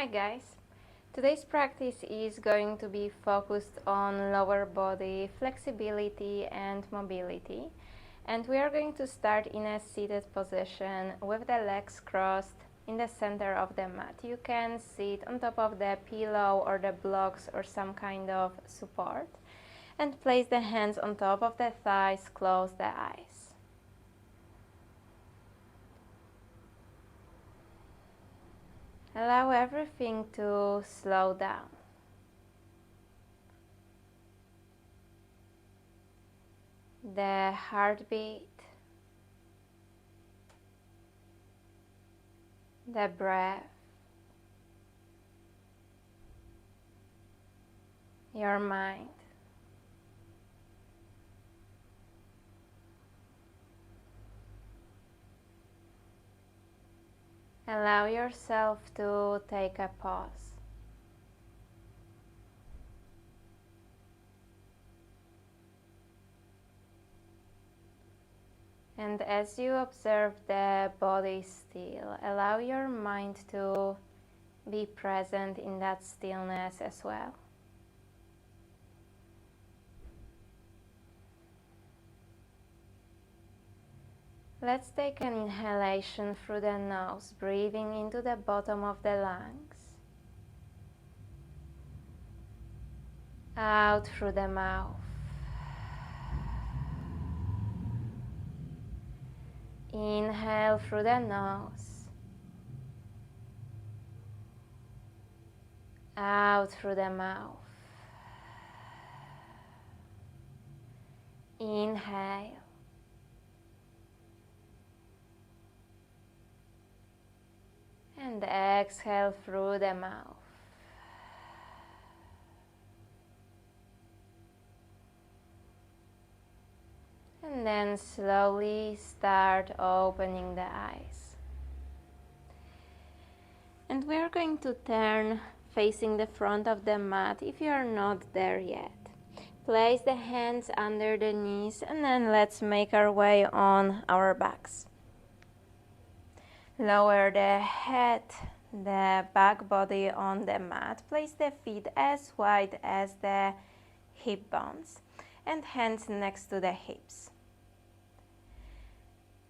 Hi guys! Today's practice is going to be focused on lower body flexibility and mobility, and we are going to start in a seated position with the legs crossed in the center of the mat. You can sit on top of the pillow or the blocks or some kind of support and place the hands on top of the thighs, close the eyes. Allow everything to slow down. The heartbeat, the breath, your mind. Allow yourself to take a pause. And as you observe the body still, allow your mind to be present in that stillness as well. Let's take an inhalation through the nose, breathing into the bottom of the lungs. Out through the mouth. Inhale through the nose. Out through the mouth. Inhale. And exhale through the mouth. And then slowly start opening the eyes. And we're going to turn facing the front of the mat if you are not there yet. Place the hands under the knees and then let's make our way on our backs. Lower the head, the back body on the mat. Place the feet as wide as the hip bones and hands next to the hips.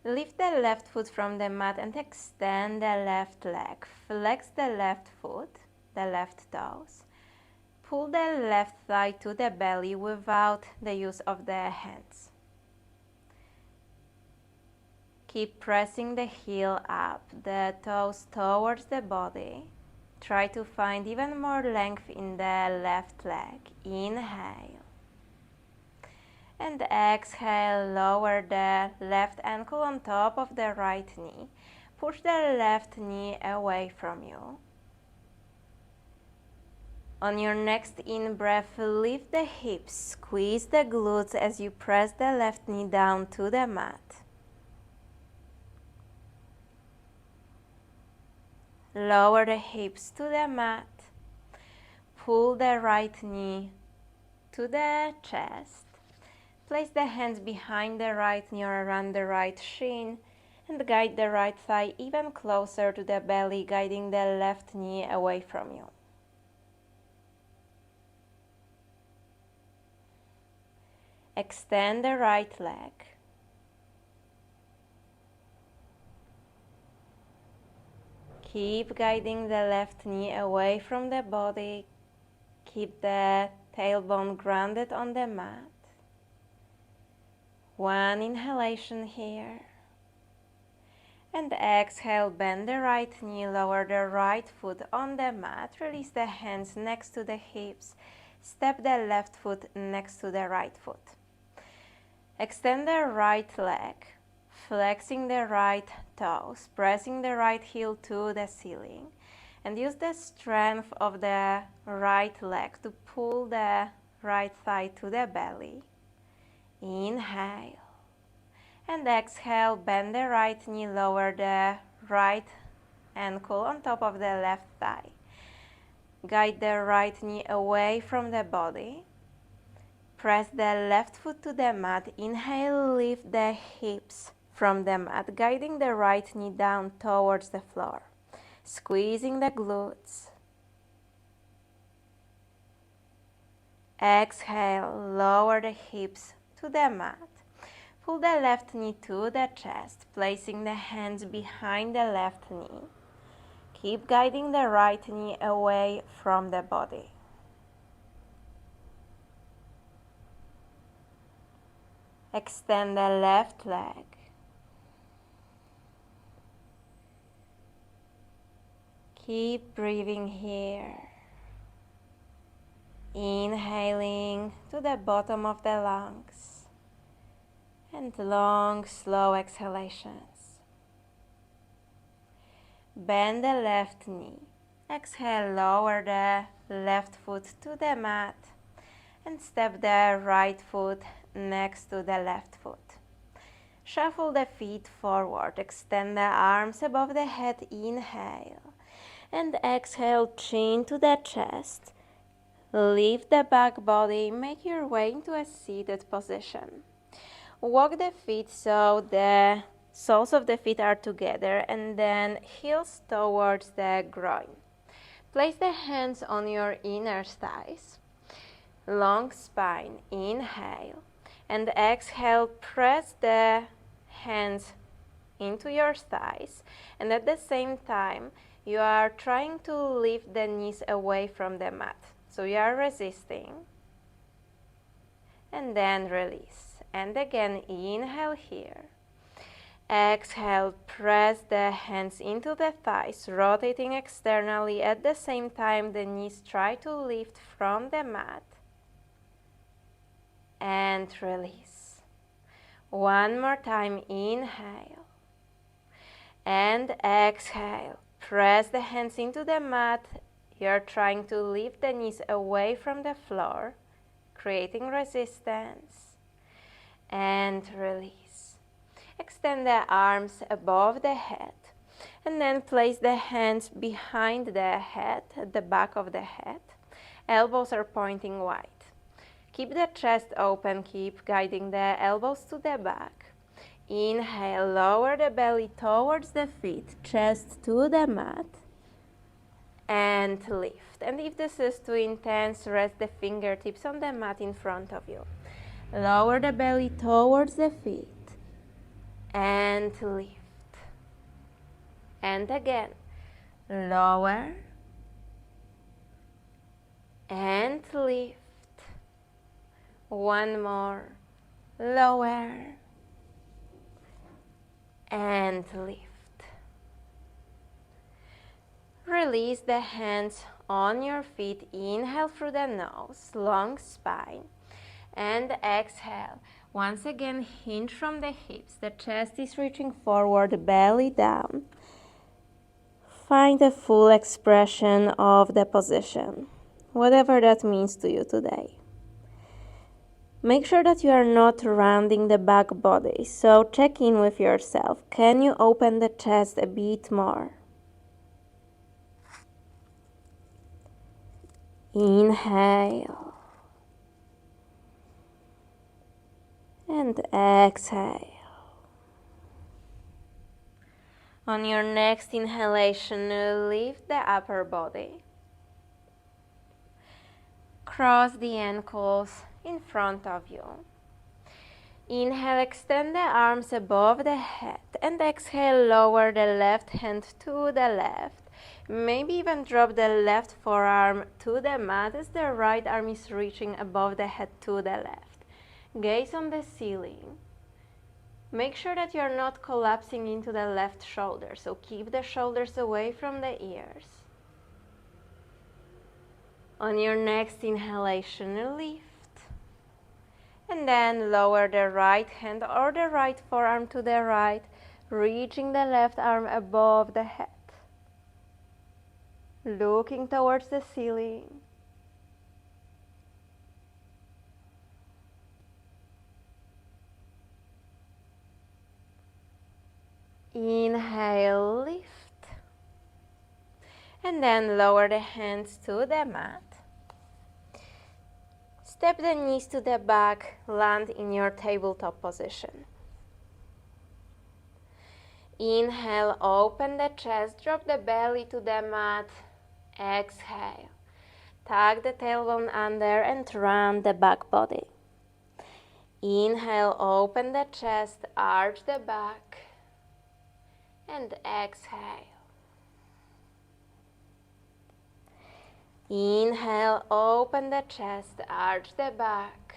Lift the left foot from the mat and extend the left leg. Flex the left foot, the left toes. Pull the left thigh to the belly without the use of the hands. Keep pressing the heel up, the toes towards the body. Try to find even more length in the left leg. Inhale. And exhale, lower the left ankle on top of the right knee. Push the left knee away from you. On your next in-breath, lift the hips, squeeze the glutes as you press the left knee down to the mat. Lower the hips to the mat. Pull the right knee to the chest. Place the hands behind the right knee or around the right shin and guide the right thigh even closer to the belly, guiding the left knee away from you. Extend the right leg. Keep guiding the left knee away from the body. Keep the tailbone grounded on the mat. One inhalation here. And exhale, bend the right knee, lower the right foot on the mat. Release the hands next to the hips. Step the left foot next to the right foot. Extend the right leg, flexing the right toes, pressing the right heel to the ceiling. And use the strength of the right leg to pull the right thigh to the belly. Inhale. And exhale, bend the right knee, lower the right ankle on top of the left thigh. Guide the right knee away from the body. Press the left foot to the mat. Inhale, lift the hips from the mat, guiding the right knee down towards the floor. Squeezing the glutes. Exhale, lower the hips to the mat. Pull the left knee to the chest, placing the hands behind the left knee. Keep guiding the right knee away from the body. Extend the left leg. Keep breathing here. Inhaling to the bottom of the lungs and long, slow exhalations. Bend the left knee. Exhale, lower the left foot to the mat and step the right foot next to the left foot. Shuffle the feet forward. Extend the arms above the head. Inhale and exhale, chin to the chest. Lift the back body, make your way into a seated position. Walk the feet so the soles of the feet are together and then heels towards the groin. Place the hands on your inner thighs. Long spine, inhale, and exhale, press the hands into your thighs, and at the same time you are trying to lift the knees away from the mat. So you are resisting, and then release. And again, inhale here. Exhale, press the hands into the thighs, rotating externally. At the same time, the knees try to lift from the mat. And release. One more time, inhale. And exhale. Press the hands into the mat. You're trying to lift the knees away from the floor, creating resistance. And release. Extend the arms above the head. And then place the hands behind the head, at the back of the head. Elbows are pointing wide. Keep the chest open. Keep guiding the elbows to the back. Inhale, lower the belly towards the feet, chest to the mat, and lift. And if this is too intense, rest the fingertips on the mat in front of you. Lower the belly towards the feet, and lift. And again, lower, and lift. One more, lower, and lift. Release the hands on your feet. Inhale through the nose, long spine, and exhale. Once again, hinge from the hips. The chest is reaching forward, belly down. Find a full expression of the position, whatever that means to you today. Make sure that you are not rounding the back body, so check in with yourself. Can you open the chest a bit more? Inhale. And exhale. On your next inhalation, lift the upper body. Cross the ankles in front of you. Inhale, extend the arms above the head, and exhale, lower the left hand to the left. Maybe even drop the left forearm to the mat as the right arm is reaching above the head to the left. Gaze on the ceiling. Make sure that you're not collapsing into the left shoulder, so keep the shoulders away from the ears. On your next inhalation, lift. And then lower the right hand or the right forearm to the right, reaching the left arm above the head. Looking towards the ceiling. Inhale, lift. And then lower the hands to the mat. Step the knees to the back, land in your tabletop position. Inhale, open the chest, drop the belly to the mat. Exhale. Tuck the tailbone under and round the back body. Inhale, open the chest, arch the back, and exhale. Inhale, open the chest, arch the back.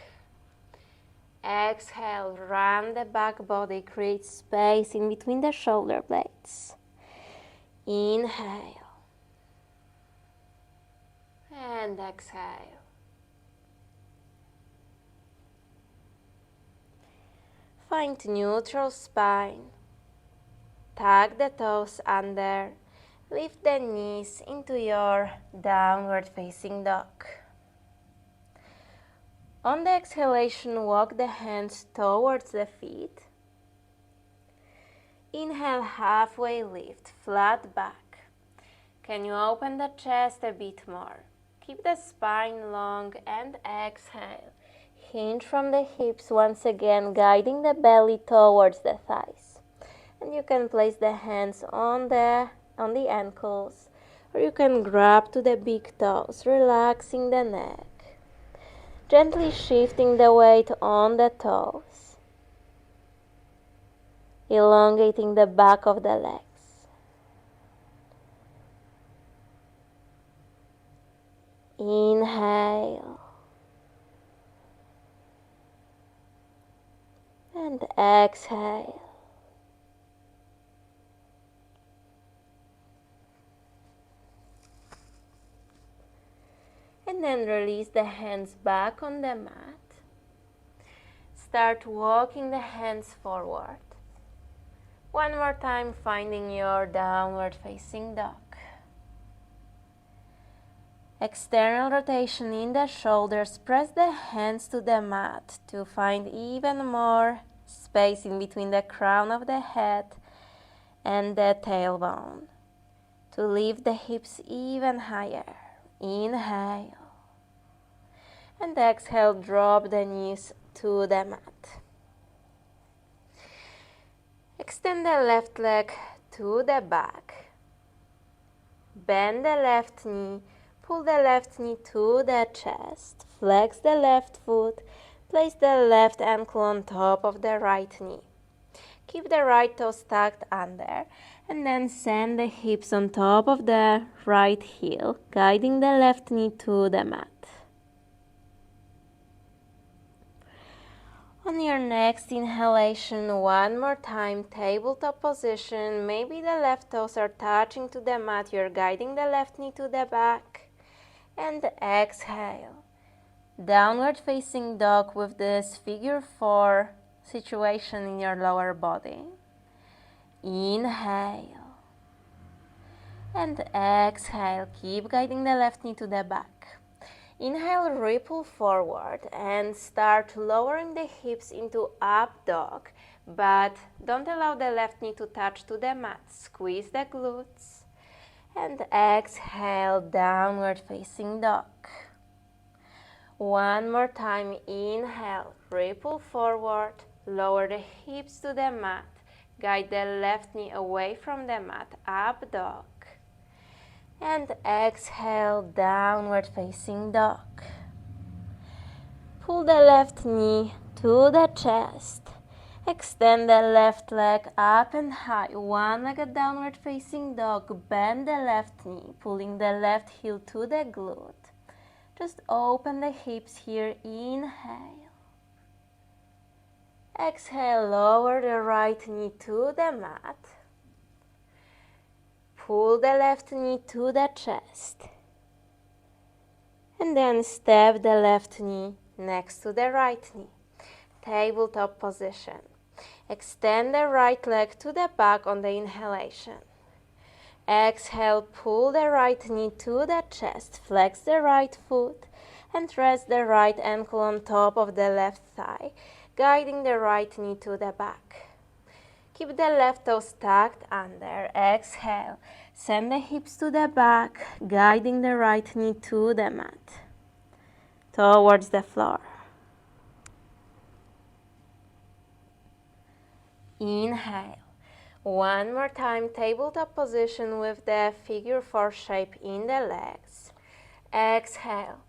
Exhale, round the back body, create space in between the shoulder blades. Inhale. And exhale. Find neutral spine. Tuck the toes under. Lift the knees into your downward facing dog. On the exhalation, walk the hands towards the feet. Inhale, halfway lift, flat back. Can you open the chest a bit more? Keep the spine long and exhale. Hinge from the hips once again, guiding the belly towards the thighs. And you can place the hands on the ankles, or you can grab to the big toes, relaxing the neck. Gently shifting the weight on the toes, elongating the back of the legs. Inhale. And exhale. And then release the hands back on the mat. Start walking the hands forward. One more time, finding your downward facing dog. External rotation in the shoulders. Press the hands to the mat to find even more space in between the crown of the head and the tailbone. To lift the hips even higher. Inhale. And exhale, drop the knees to the mat. Extend the left leg to the back. Bend the left knee. Pull the left knee to the chest. Flex the left foot. Place the left ankle on top of the right knee. Keep the right toes tucked under. And then send the hips on top of the right heel, guiding the left knee to the mat. On your next inhalation, one more time, tabletop position. Maybe the left toes are touching to the mat. You're guiding the left knee to the back. And exhale. Downward facing dog with this figure 4 situation in your lower body. Inhale. And exhale. Keep guiding the left knee to the back. Inhale, ripple forward and start lowering the hips into up dog, but don't allow the left knee to touch to the mat. Squeeze the glutes and exhale, downward facing dog. One more time, inhale, ripple forward, lower the hips to the mat, guide the left knee away from the mat, up dog. And exhale, downward facing dog. Pull the left knee to the chest. Extend the left leg up and high. One-legged downward facing dog. Bend the left knee, pulling the left heel to the glute. Just open the hips here. Inhale. Exhale, lower the right knee to the mat. Pull the left knee to the chest. And then step the left knee next to the right knee. Tabletop position. Extend the right leg to the back on the inhalation. Exhale, pull the right knee to the chest. Flex the right foot and rest the right ankle on top of the left thigh, guiding the right knee to the back. Keep the left toes tucked under. Exhale. Send the hips to the back, guiding the right knee to the mat, towards the floor. Inhale. One more time, tabletop position with the figure 4 shape in the legs. exhale,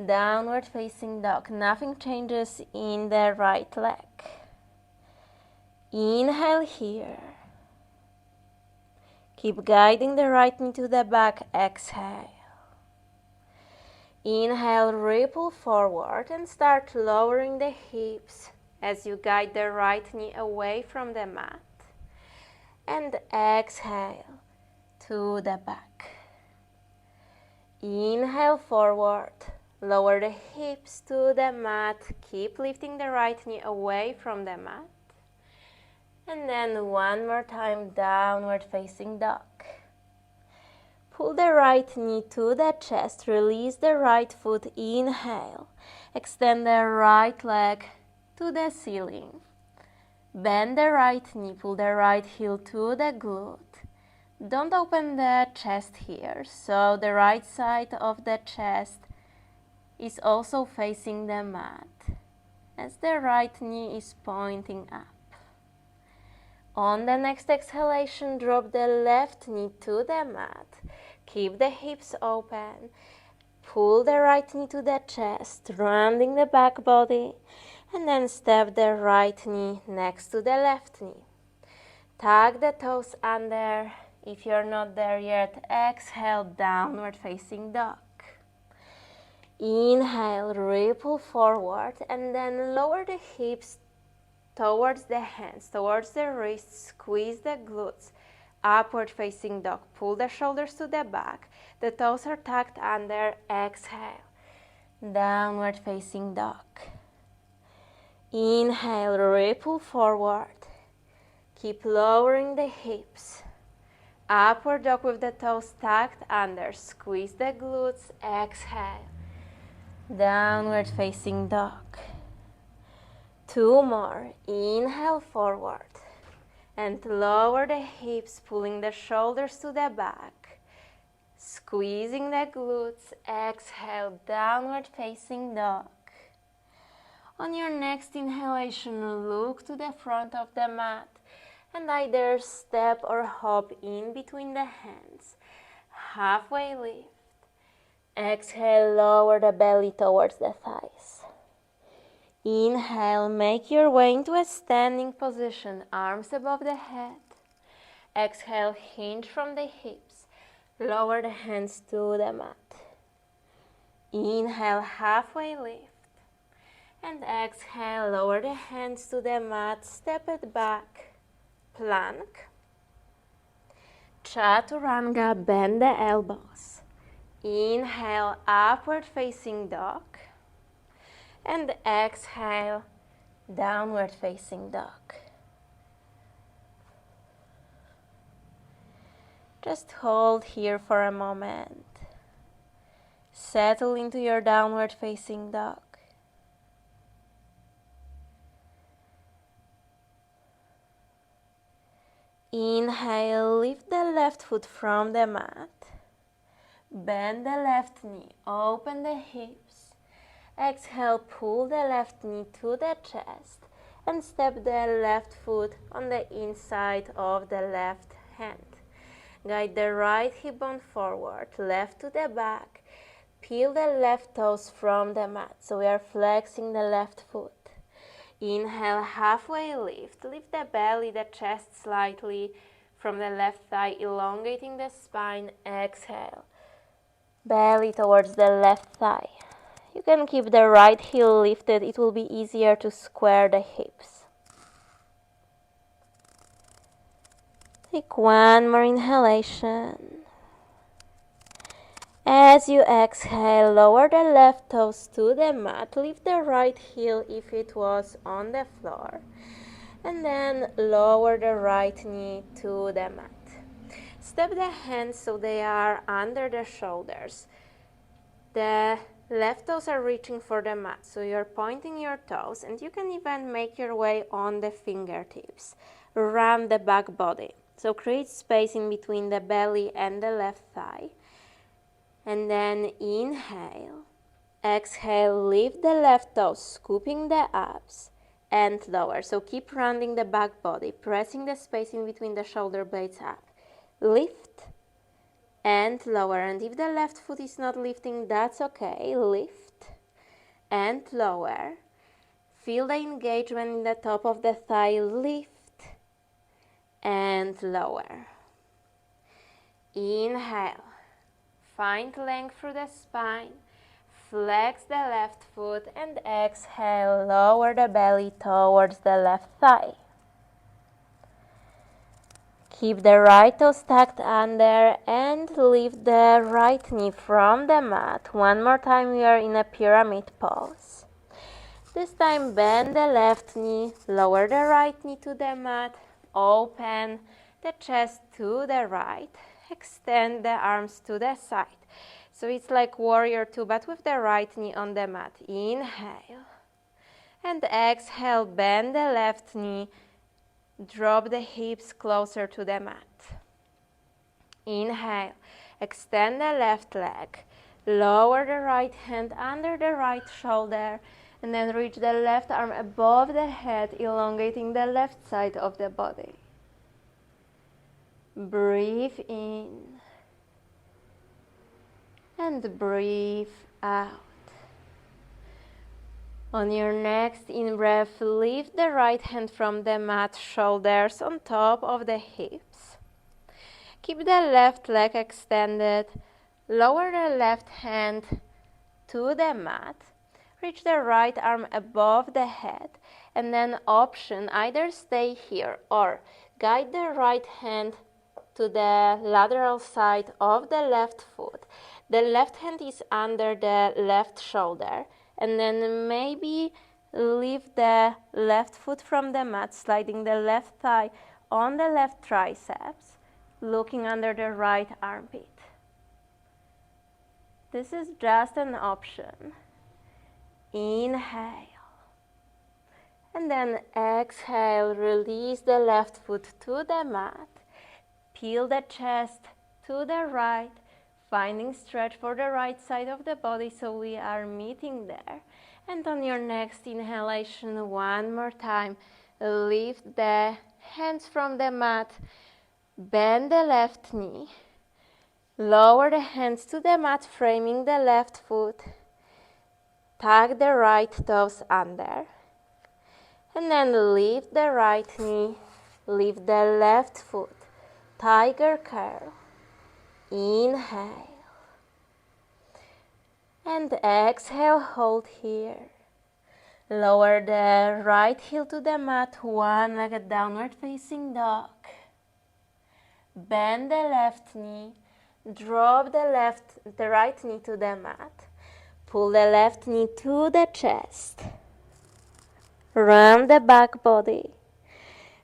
downward facing dog. Nothing changes in the right leg. Inhale here. Keep guiding the right knee to the back. Exhale. Inhale, ripple forward and start lowering the hips as you guide the right knee away from the mat. And exhale to the back. Inhale forward. Lower the hips to the mat. Keep lifting the right knee away from the mat. And then one more time, downward facing dog. Pull the right knee to the chest. Release the right foot. Inhale. Extend the right leg to the ceiling. Bend the right knee. Pull the right heel to the glute. Don't open the chest here, so the right side of the chest is also facing the mat as the right knee is pointing up. On the next exhalation, drop the left knee to the mat. Keep the hips open. Pull the right knee to the chest, rounding the back body, and then step the right knee next to the left knee. Tuck the toes under. If you're not there yet, exhale, downward facing dog. Inhale, ripple forward, and then lower the hips towards the hands, towards the wrists, squeeze the glutes. Upward facing dog. Pull the shoulders to the back. The toes are tucked under. Exhale, downward facing dog. Inhale, ripple forward. Keep lowering the hips. Upward dog with the toes tucked under. Squeeze the glutes. Exhale. Downward facing dog. Two more. Inhale forward. And lower the hips, pulling the shoulders to the back. Squeezing the glutes. Exhale. Downward facing dog. On your next inhalation, look to the front of the mat and either step or hop in between the hands. Halfway lift. Exhale, lower the belly towards the thighs. Inhale, make your way into a standing position, arms above the head. Exhale, hinge from the hips. Lower the hands to the mat. Inhale, halfway lift. And exhale, lower the hands to the mat, step it back. Plank. Chaturanga, bend the elbows. Inhale, upward facing dog. And exhale, downward facing dog. Just hold here for a moment. Settle into your downward facing dog. Inhale, lift the left foot from the mat. Bend the left knee, open the hips. Exhale, pull the left knee to the chest and step the left foot on the inside of the left hand. Guide the right hip bone forward, left to the back. Peel the left toes from the mat, so we are flexing the left foot. Inhale, halfway lift. Lift the belly, the chest slightly from the left thigh, elongating the spine. Exhale, belly towards the left thigh. You can keep the right heel lifted. It will be easier to square the hips. Take one more inhalation. As you exhale, lower the left toes to the mat. Lift the right heel if it was on the floor. And then lower the right knee to the mat. Step the hands so they are under the shoulders. The left toes are reaching for the mat, so you're pointing your toes, and you can even make your way on the fingertips. Round the back body. So create space in between the belly and the left thigh. And then inhale. Exhale, lift the left toes, scooping the abs and lower. So keep rounding the back body, pressing the space in between the shoulder blades up. Lift and lower. And if the left foot is not lifting, that's okay. Lift and lower. Feel the engagement in the top of the thigh. Lift and lower. Inhale. Find length through the spine. Flex the left foot and exhale. Lower the belly towards the left thigh. Keep the right toe stacked under and lift the right knee from the mat. One more time, we are in a pyramid pose. This time bend the left knee, lower the right knee to the mat, open the chest to the right, extend the arms to the side. So it's like warrior two, but with the right knee on the mat. Inhale. And exhale, bend the left knee, drop the hips closer to the mat. Inhale, extend the left leg, lower the right hand under the right shoulder, and then reach the left arm above the head, elongating the left side of the body. Breathe in and breathe out. On your next in-breath, lift the right hand from the mat, shoulders on top of the hips. Keep the left leg extended. Lower the left hand to the mat. Reach the right arm above the head. And then option, either stay here or guide the right hand to the lateral side of the left foot. The left hand is under the left shoulder. And then maybe lift the left foot from the mat, sliding the left thigh on the left triceps, looking under the right armpit. This is just an option. Inhale. And then exhale, release the left foot to the mat. Peel the chest to the right, finding stretch for the right side of the body, so we are meeting there. And on your next inhalation, one more time, lift the hands from the mat, bend the left knee, lower the hands to the mat, framing the left foot, tuck the right toes under, and then lift the right knee, lift the left foot, tiger curl. Inhale. And exhale, hold here. Lower the right heel to the mat, one-legged downward facing dog. Bend the left knee, drop the right knee to the mat. Pull the left knee to the chest. Round the back body.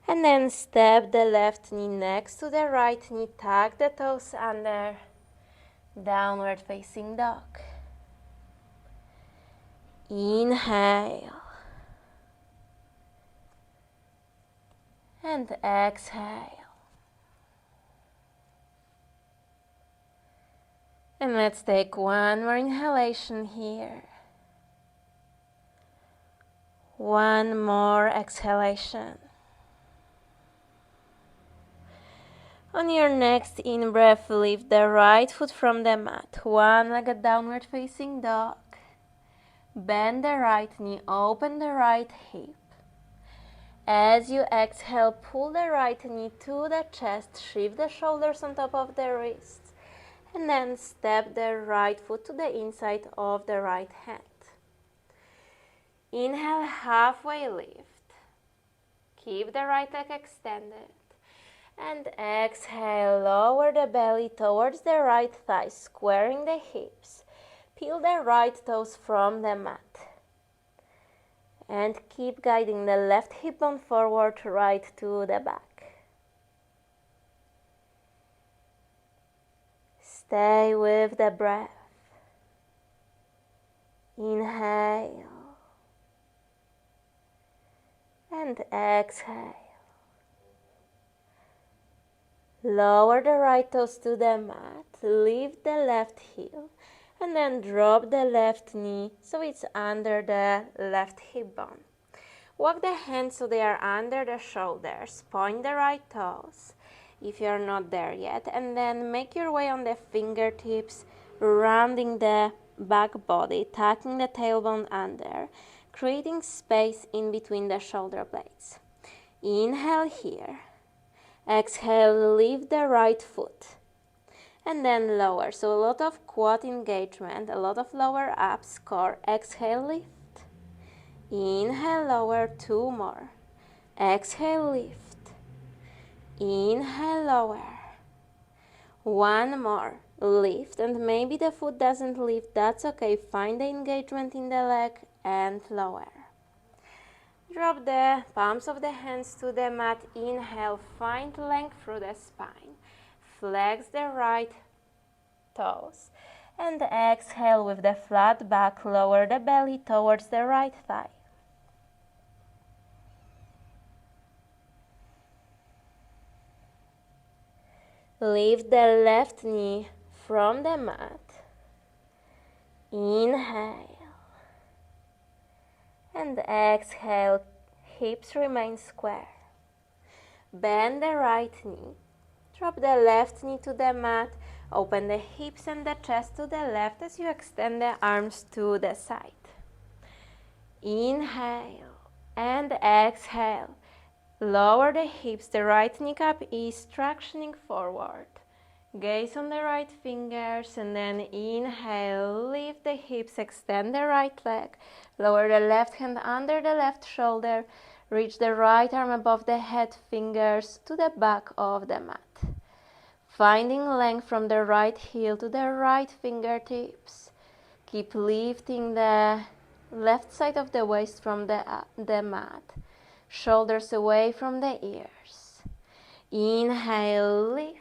And then step the left knee next to the right knee, tuck the toes under, downward facing dog. Inhale. And exhale. And let's take one more inhalation here. One more exhalation. On your next in-breath, lift the right foot from the mat, one-legged downward facing dog. Bend the right knee, open the right hip. As you exhale, pull the right knee to the chest, shift the shoulders on top of the wrists, and then step the right foot to the inside of the right hand. Inhale, halfway lift. Keep the right leg extended. And exhale, lower the belly towards the right thigh, squaring the hips. Peel the right toes from the mat. And keep guiding the left hip bone forward, right to the back. Stay with the breath. Inhale. And exhale. Lower the right toes to the mat, lift the left heel, and then drop the left knee so it's under the left hip bone. Walk the hands so they are under the shoulders, point the right toes. if you're not there yet, and then make your way on the fingertips, rounding the back body, tucking the tailbone under, creating space in between the shoulder blades. Inhale here. Exhale, lift the right foot. And then lower. So a lot of quad engagement, a lot of lower abs, core. Exhale, lift. Inhale, lower, 2 more. Exhale, lift. Inhale, lower. 1 more. Lift, and maybe the foot doesn't lift. That's okay. Find the engagement in the leg and lower. Drop the palms of the hands to the mat. Inhale, find length through the spine. Flex the right toes. And exhale with the flat back, lower the belly towards the right thigh. Lift the left knee from the mat. Inhale. And exhale, hips remain square. Bend the right knee. Drop the left knee to the mat. Open the hips and the chest to the left as you extend the arms to the side. Inhale and exhale. Lower the hips, the right kneecap is tractioning forward. Gaze on the right fingers and then inhale, lift the hips, extend the right leg. Lower the left hand under the left shoulder. Reach the right arm above the head, fingers to the back of the mat. Finding length from the right heel to the right fingertips. Keep lifting the left side of the waist from the mat. Shoulders away from the ears. Inhale, lift.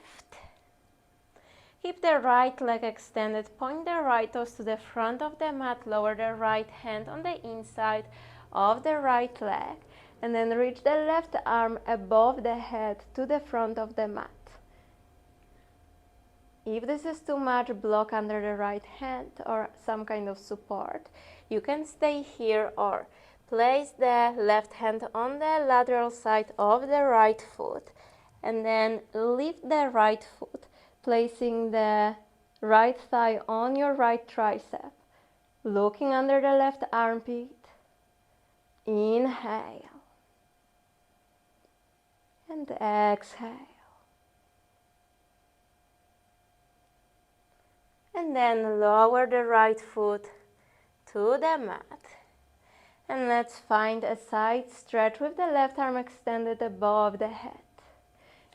Keep the right leg extended. Point the right toes to the front of the mat. Lower the right hand on the inside of the right leg. And then reach the left arm above the head to the front of the mat. If this is too much, block under the right hand or some kind of support. You can stay here or place the left hand on the lateral side of the right foot and then lift the right foot, placing the right thigh on your right tricep, looking under the left armpit. Inhale and exhale. And then lower the right foot to the mat. And let's find a side stretch with the left arm extended above the head.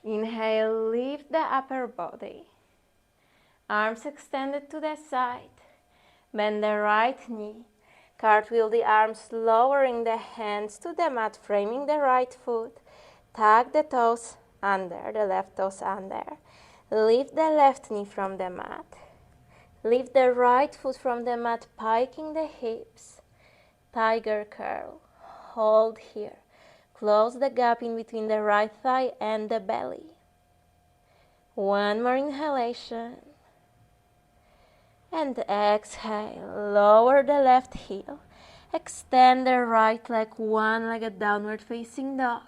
Inhale, lift the upper body. Arms extended to the side. Bend the right knee. Cartwheel the arms, lowering the hands to the mat, framing the right foot. Tuck the toes under, the left toes under. Lift the left knee from the mat. Lift the right foot from the mat, piking the hips. Tiger curl. Hold here. Close the gap in between the right thigh and the belly. 1 more inhalation. And exhale. Lower the left heel. Extend the right leg, one-legged downward facing dog.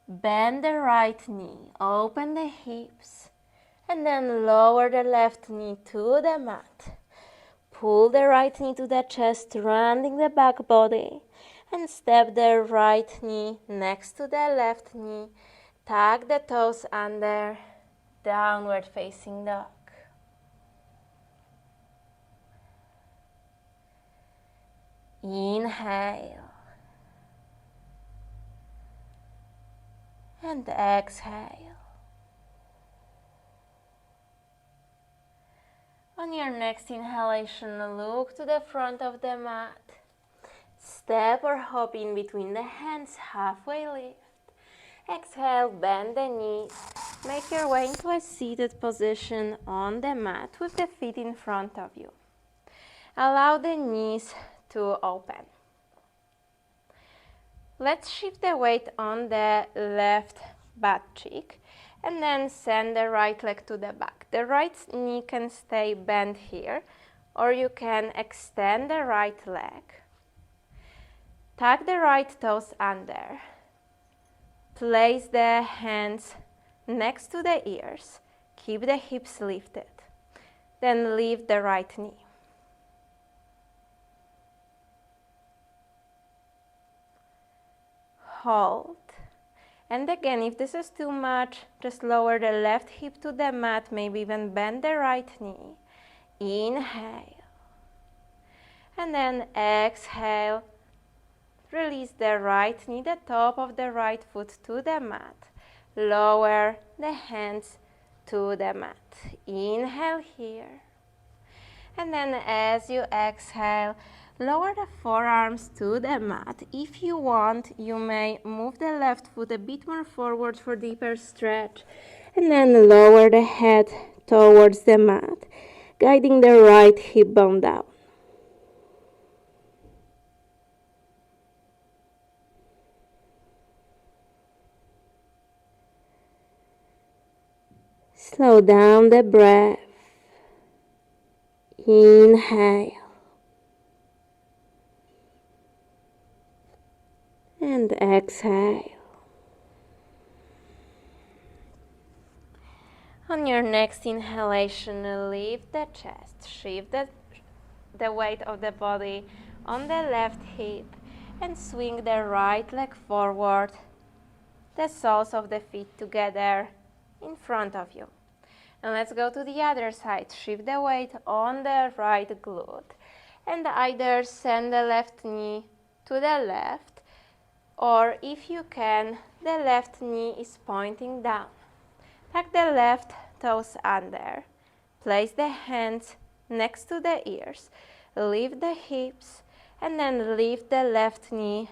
Bend the right knee. Open the hips. And then lower the left knee to the mat. Pull the right knee to the chest, rounding the back body. And step the right knee next to the left knee. Tuck the toes under, downward facing dog. Inhale. And exhale. On your next inhalation, look to the front of the mat. Step or hop in between the hands, halfway lift. Exhale, bend the knees. Make your way into a seated position on the mat with the feet in front of you. Allow the knees to open. Let's shift the weight on the left butt cheek and then send the right leg to the back. The right knee can stay bent here, or you can extend the right leg. Tuck the right toes under. Place the hands next to the ears. Keep the hips lifted. Then lift the right knee. Hold. And again, if this is too much, just lower the left hip to the mat, maybe even bend the right knee. Inhale. And then exhale. Release the right knee, the top of the right foot to the mat. Lower the hands to the mat. Inhale here. And then as you exhale, lower the forearms to the mat. If you want, you may move the left foot a bit more forward for deeper stretch. And then lower the head towards the mat, guiding the right hip bone down. Slow down the breath. Inhale. And exhale. On your next inhalation, lift the chest. Shift the weight of the body on the left hip and swing the right leg forward, the soles of the feet together in front of you. And let's go to the other side. Shift the weight on the right glute and either send the left knee to the left, or if you can, the left knee is pointing down. Tuck the left toes under. Place the hands next to the ears. Lift the hips and then lift the left knee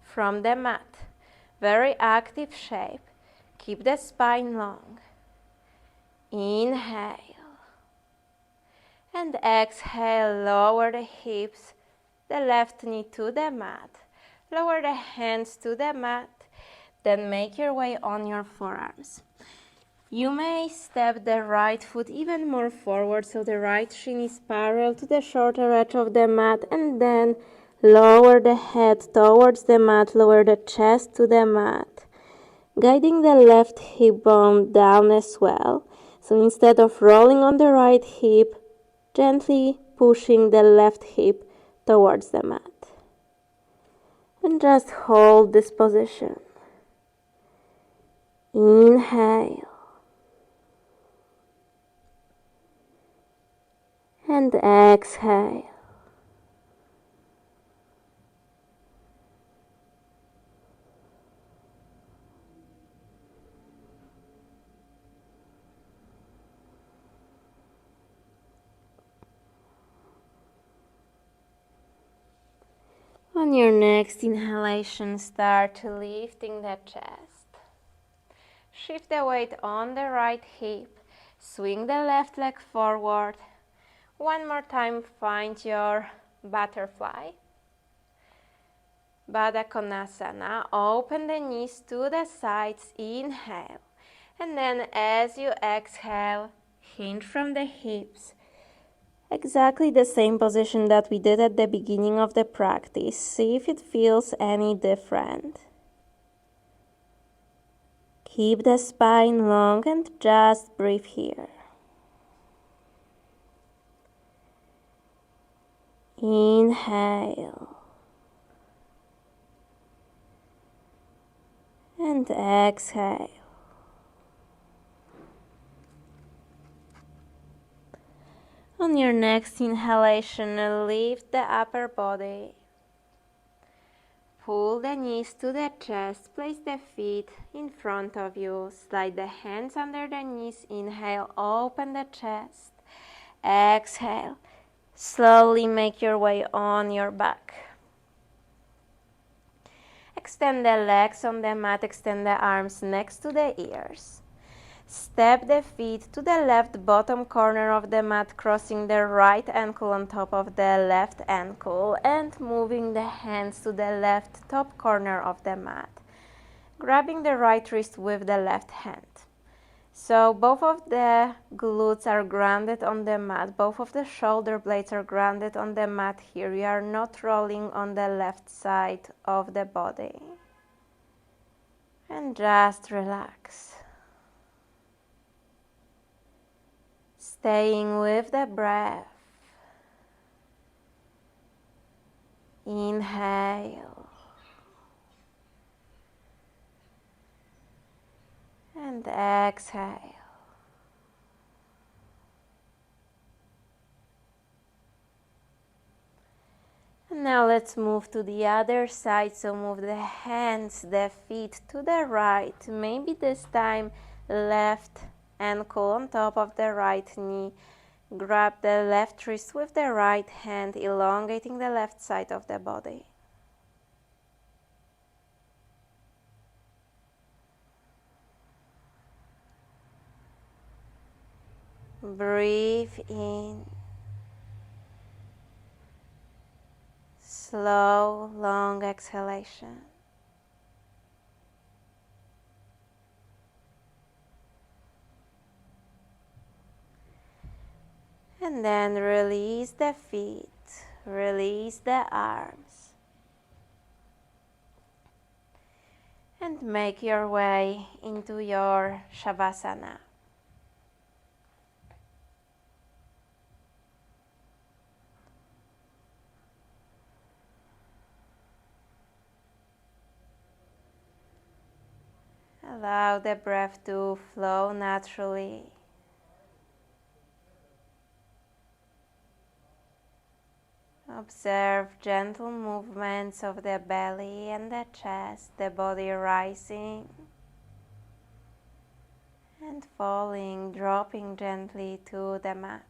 from the mat. Very active shape. Keep the spine long. Inhale. And exhale, lower the hips, the left knee to the mat. Lower the hands to the mat. Then make your way on your forearms. You may step the right foot even more forward so the right shin is parallel to the shorter edge of the mat, and then lower the head towards the mat, lower the chest to the mat, guiding the left hip bone down as well. So instead of rolling on the right hip, gently pushing the left hip towards the mat. And just hold this position. Inhale. And exhale. On your next inhalation, start lifting the chest. Shift the weight on the right hip. Swing the left leg forward. One more time, find your butterfly. Baddha Konasana. Open the knees to the sides. Inhale. And then as you exhale, hinge from the hips. Exactly the same position that we did at the beginning of the practice. See if it feels any different. Keep the spine long and just breathe here. Inhale. And exhale. On your next inhalation, lift the upper body. Pull the knees to the chest, place the feet in front of you, slide the hands under the knees, inhale, open the chest, exhale, slowly make your way on your back. Extend the legs on the mat, extend the arms next to the ears. Step the feet to the left bottom corner of the mat, crossing the right ankle on top of the left ankle and moving the hands to the left top corner of the mat, grabbing the right wrist with the left hand. So both of the glutes are grounded on the mat, both of the shoulder blades are grounded on the mat here. You are not rolling on the left side of the body. And just relax. Staying with the breath. Inhale. And exhale. And now let's move to the other side. So move the hands, the feet to the right. Maybe this time left ankle on top of the right knee. Grab the left wrist with the right hand, elongating the left side of the body. Breathe in. Slow, long exhalation. And then release the feet, release the arms. And make your way into your Shavasana. Allow the breath to flow naturally. Observe gentle movements of the belly and the chest, the body rising and falling, dropping gently to the mat.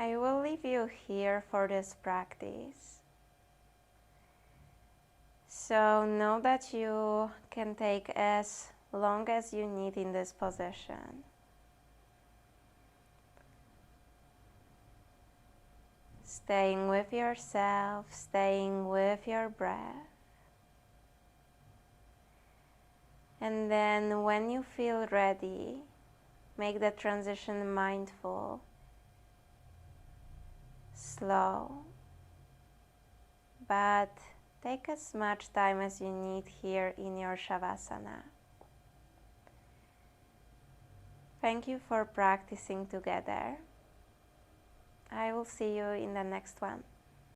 I will leave you here for this practice. So know that you can take as long as you need in this position. Staying with yourself, staying with your breath. And then when you feel ready, make the transition mindful, slow, but take as much time as you need here in your Shavasana. Thank you for practicing together. I will see you in the next one.